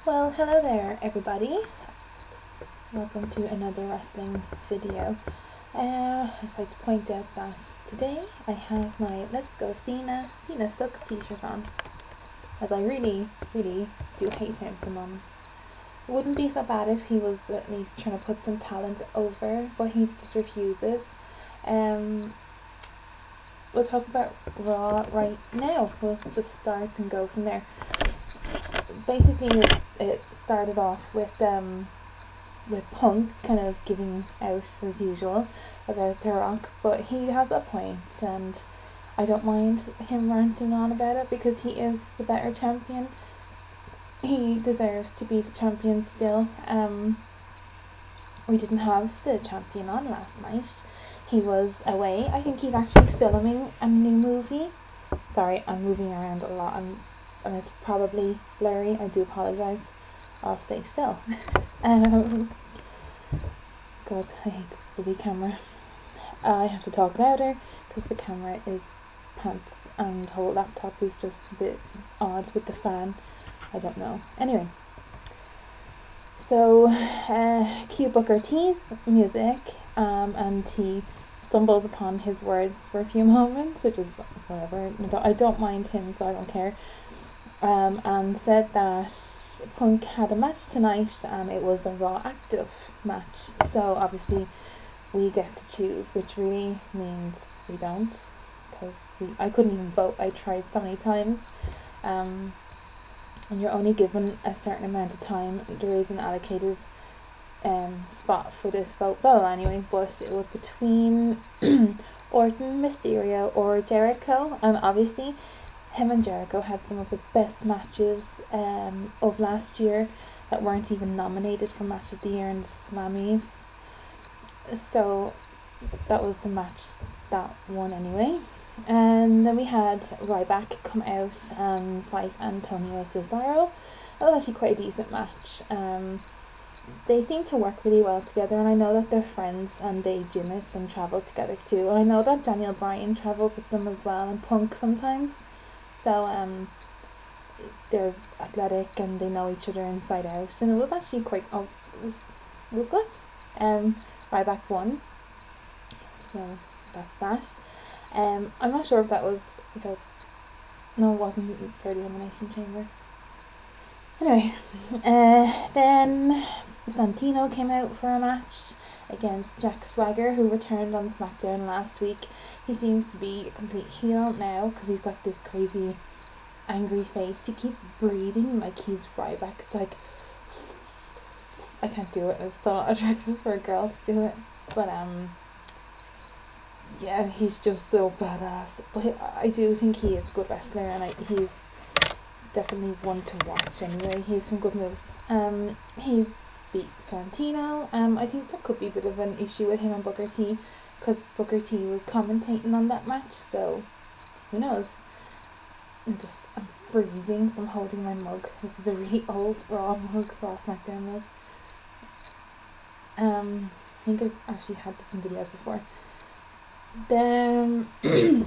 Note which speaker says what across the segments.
Speaker 1: Well, hello there, everybody. Welcome to another wrestling video. I'd just like to point out that today I have my Let's Go Cena Sucks t-shirt on, as I really do hate him for the moment. It wouldn't be so bad if he was at least trying to put some talent over, but he just refuses. We'll talk about Raw right now. We'll just start and go from there. Basically, it started off with Punk kind of giving out as usual about The Rock, but he has a point, and I don't mind him ranting on about it because he is the better champion. He deserves to be the champion still. We didn't have the champion on last night. He was away. I think he's actually filming a new movie. Sorry, I'm moving around a lot, and it's probably blurry. I do apologise. I'll stay still. God, I hate this bloody camera. I have to talk louder because the camera is pants and the whole laptop is just a bit odd with the fan. I don't know. Anyway, so cue Booker T's music, and he stumbles upon his words for a few moments, which is whatever. I don't mind him, so I don't care. And said that Punk had a match tonight and it was a Raw active match, so obviously we get to choose, which really means we don't, because I couldn't even vote. I tried so many times, and you're only given a certain amount of time. There is an allocated spot for this vote. Well, anyway, but it was between Orton, Mysterio or Jericho, and obviously him and Jericho had some of the best matches of last year that weren't even nominated for Match of the Year in the Slammies. So that was the match that won anyway. And then we had Ryback come out and fight Antonio Cesaro. That was actually quite a decent match. They seem to work really well together, and I know that they're friends and they gym it and travel together too. And I know that Daniel Bryan travels with them as well, and Punk sometimes. So they're athletic and they know each other inside out, and it was actually quite it was good. Ryback won, so that's that. I'm not sure if that was no, it wasn't for the Elimination Chamber. Anyway, then Santino came out for a match against Jack Swagger, who returned on SmackDown last week. He seems to be a complete heel now because he's got this crazy angry face. He keeps breathing like he's Ryback. It's like, I can't do it. It's so not attractive for a girl to do it. But yeah, he's just so badass. But I do think he is a good wrestler, and he's definitely one to watch anyway. He has some good moves. He beat Santino. I think there could be a bit of an issue with him and Booker T, because Booker T was commentating on that match, so who knows. I'm freezing, so I'm holding my mug. This is a really old Raw mug, Raw SmackDown mug. I think I've actually had this in videos before. Then the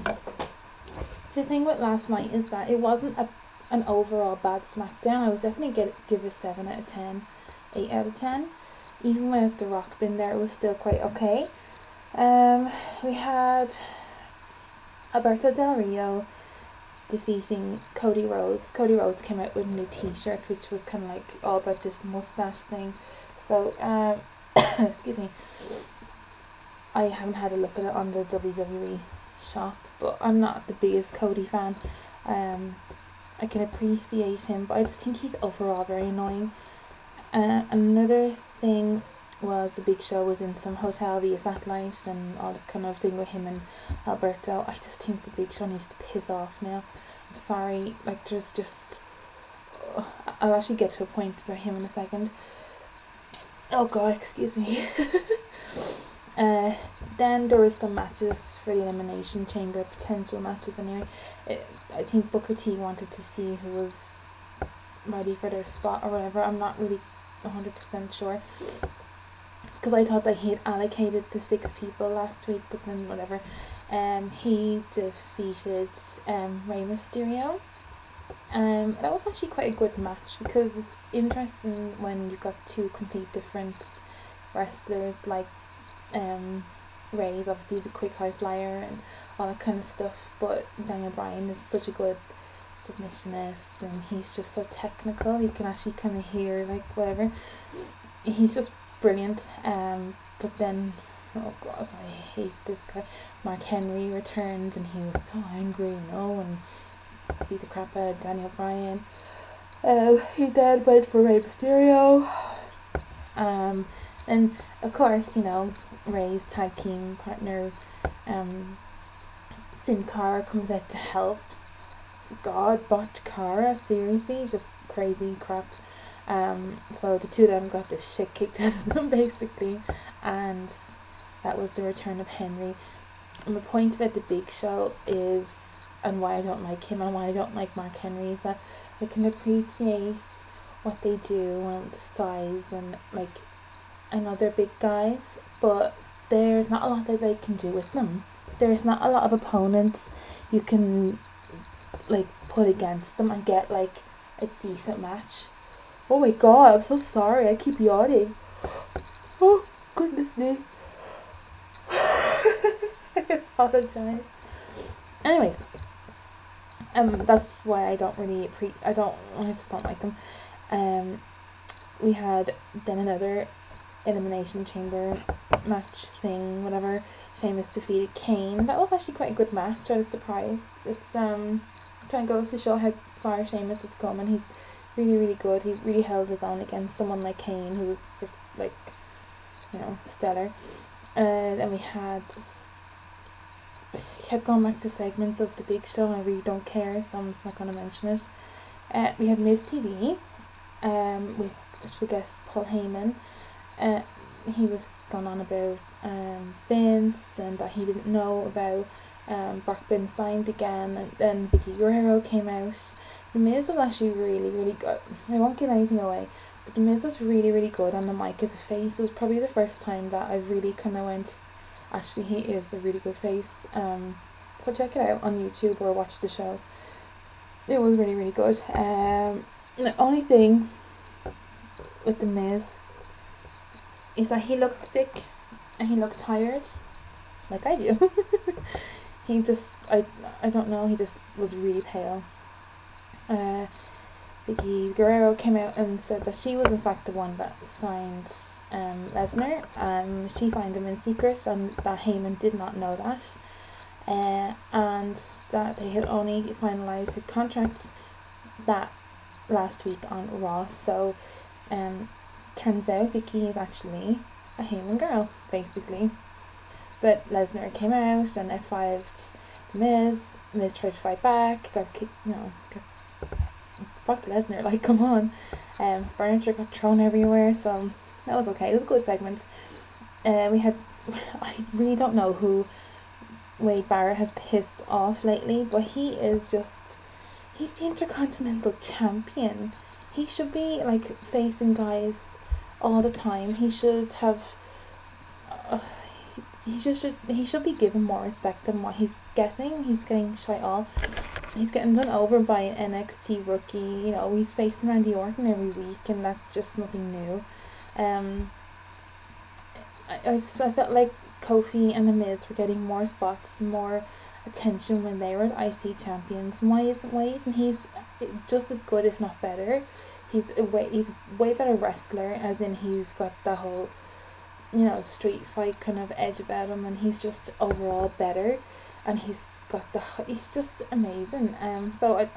Speaker 1: thing with last night is that it wasn't an overall bad SmackDown. I would definitely give it 7 out of 10, 8 out of 10. Even with The Rock being there, it was still quite okay. We had Alberto Del Rio defeating Cody Rhodes. Cody Rhodes came out with a new t-shirt, which was kind of like all about this mustache thing. So, excuse me. I haven't had a look at it on the WWE shop, but I'm not the biggest Cody fan. I can appreciate him, but I just think he's overall very annoying. Another thing was the Big Show was in some hotel via satellite and all this kind of thing with him and Alberto. I just think the Big Show needs to piss off now. I'm sorry, like there's just I'll actually get to a point about him in a second. Oh god, excuse me. Then there was some matches for the Elimination Chamber, potential matches anyway. I think Booker T wanted to see who was ready for their spot or whatever. I'm not really 100% sure, because I thought that he had allocated the 6 people last week, but then whatever. He defeated Rey Mysterio. That was actually quite a good match because it's interesting when you've got two complete different wrestlers, like Ray's obviously the quick high flyer and all that kind of stuff, but Daniel Bryan is such a good submissionist and he's just so technical. You can actually kind of hear like whatever. He's just brilliant. But then, oh god, I hate this guy. Mark Henry returned and he was so angry, and beat the crap out of Daniel Bryan. He then went for Rey Mysterio. And of course, Ray's tag team partner, Sin Cara, comes out to help. God, Botch Cara, seriously, just crazy crap. So the two of them got the shit kicked out of them basically, and that was the return of Henry. And the point about the Big Show is, and why I don't like him and why I don't like Mark Henry, is that I can appreciate what they do and the size, and like, I know they're big guys, but there's not a lot that they can do with them. There's not a lot of opponents you can like put against them and get like a decent match. Oh my god, I'm so sorry, I keep yawning. Oh goodness me. I apologize. Anyways, that's why I don't really I just don't like them. We had then another Elimination Chamber match thing, whatever. Sheamus defeated Kane. That was actually quite a good match. I was surprised. It's kind of goes to show how far Sheamus has come, and he's really, really good. He really held his own against someone like Kane, who was like, stellar. Then we kept going back to segments of the Big Show. I really don't care, so I'm just not going to mention it. We had Miz TV, with special guest Paul Heyman. He was going on about Vince and that he didn't know about Brock being signed again, and then Vicky Guerrero came out. The Miz was actually really, really good. I won't give anything away, but The Miz was really, really good on the mic as a face. It was probably the first time that I really kind of went, actually he is a really good face. So check it out on YouTube or watch the show. It was really, really good. The only thing with The Miz is that he looked sick and he looked tired, like I do. He just, I don't know, he just was really pale. Vicky Guerrero came out and said that she was in fact the one that signed Lesnar. She signed him in secret, and that Heyman did not know that. And that they had only finalised his contract that last week on Raw. So, turns out Vicky is actually a Heyman girl, basically. But Lesnar came out and F5'd The Miz. Miz tried to fight back, got kicked, fuck Lesnar, like, come on. Furniture got thrown everywhere, so that was okay. It was a good segment. We had, I really don't know who Wade Barrett has pissed off lately, but he's the Intercontinental Champion. He should be like facing guys all the time. He should have he should be given more respect than what he's getting. He's getting shite all. He's getting done over by an NXT rookie. He's facing Randy Orton every week, and that's just nothing new. I felt like Kofi and The Miz were getting more spots, more attention when they were IC champions. Why isn't he just as good, if not better? He's a way better wrestler, as in he's got the whole, street fight kind of edge about him, and he's just overall better, and he's just amazing. So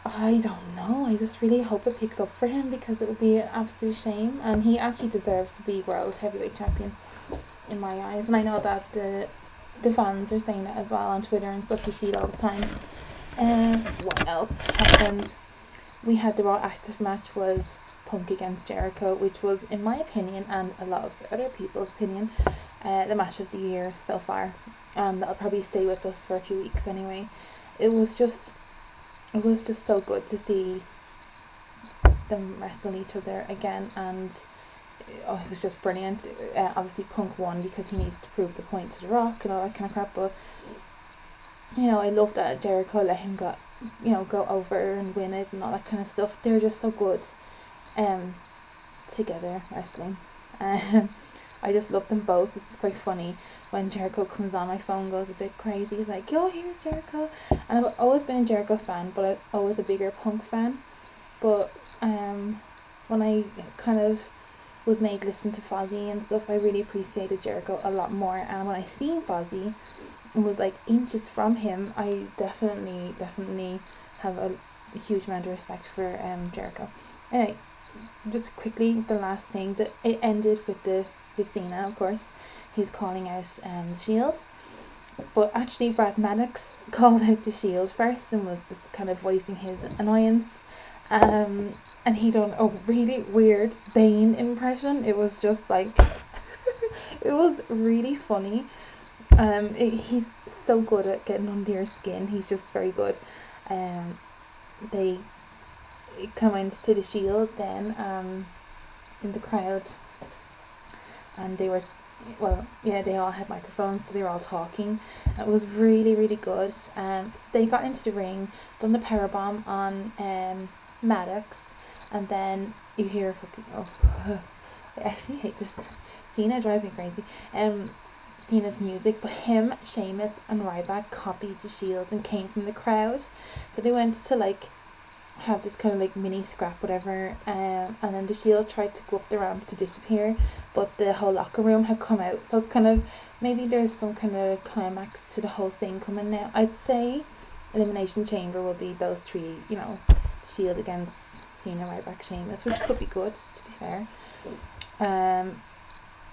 Speaker 1: I don't know. I just really hope it picks up for him, because it would be an absolute shame, and he actually deserves to be World Heavyweight Champion in my eyes. And I know that the fans are saying that as well on Twitter and stuff. You see it all the time. What else happened? We had the Raw Active match was Punk against Jericho, which was, in my opinion, and a lot of other people's opinion, the match of the year so far. That'll probably stay with us for a few weeks anyway. It was just so good to see them wrestle each other again, and it was just brilliant. Obviously Punk won because he needs to prove the point to The Rock and all that kind of crap, but I love that Jericho let him go over and win it and all that kind of stuff. They're just so good together wrestling. I just love them both. It's quite funny when Jericho comes on, my phone goes a bit crazy. He's like, yo, here's Jericho. And I've always been a Jericho fan, but I was always a bigger Punk fan. But when I kind of was made listen to Fozzy and stuff, I really appreciated Jericho a lot more. And when I seen Fozzy and was like inches from him, I definitely have a huge amount of respect for Jericho. Anyway, just quickly, the last thing, that it ended with Cena, of course. He's calling out the Shield, but actually Brad Maddox called out the Shield first and was just kind of voicing his annoyance, and he done a really weird Bane impression. It was just like it was really funny. He's so good at getting under your skin. He's just very good. They come into the Shield then in the crowd, and they were, they all had microphones, so they were all talking. It was really, really good. So they got into the ring, done the powerbomb on Maddox, and then you hear I actually hate this. Cena drives me crazy. Cena's music, but him, Sheamus, and Ryback copied the Shield and came from the crowd. So they went to like have this kind of like mini scrap, whatever, and then the Shield tried to go up the ramp to disappear, but the whole locker room had come out. So it's kind of, maybe there's some kind of climax to the whole thing coming now. I'd say Elimination Chamber will be those three, Shield against Cena, Ryback, Sheamus, which could be good, to be fair.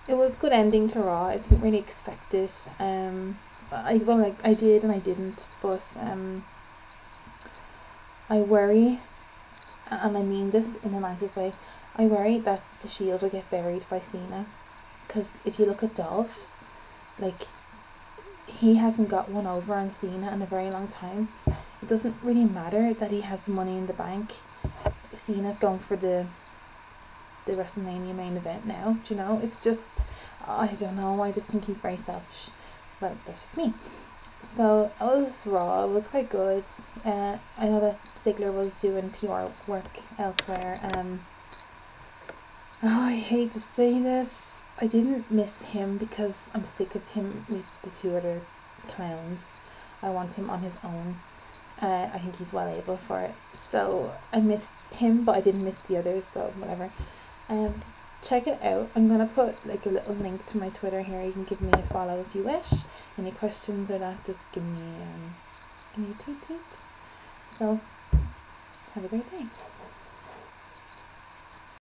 Speaker 1: It was a good ending to Raw. I didn't really expect it. I did and I didn't, but I worry, and I mean this in the nicest way, I worry that the Shield will get buried by Cena, because if you look at Dolph, like, he hasn't got one over on Cena in a very long time. It doesn't really matter that he has Money in the Bank. Cena's going for the WrestleMania main event now, do you know? It's just, I don't know, I just think he's very selfish. But that's just me. So it was Raw. It was quite good. I know that Ziggler was doing PR work elsewhere. I hate to say this, I didn't miss him because I'm sick of him with the two other clowns. I want him on his own. I think he's well able for it. So I missed him, but I didn't miss the others. So whatever. Check it out. I'm gonna put like a little link to my Twitter here. You can give me a follow if you wish. Any questions or that, just give me a tweet. So have a great day.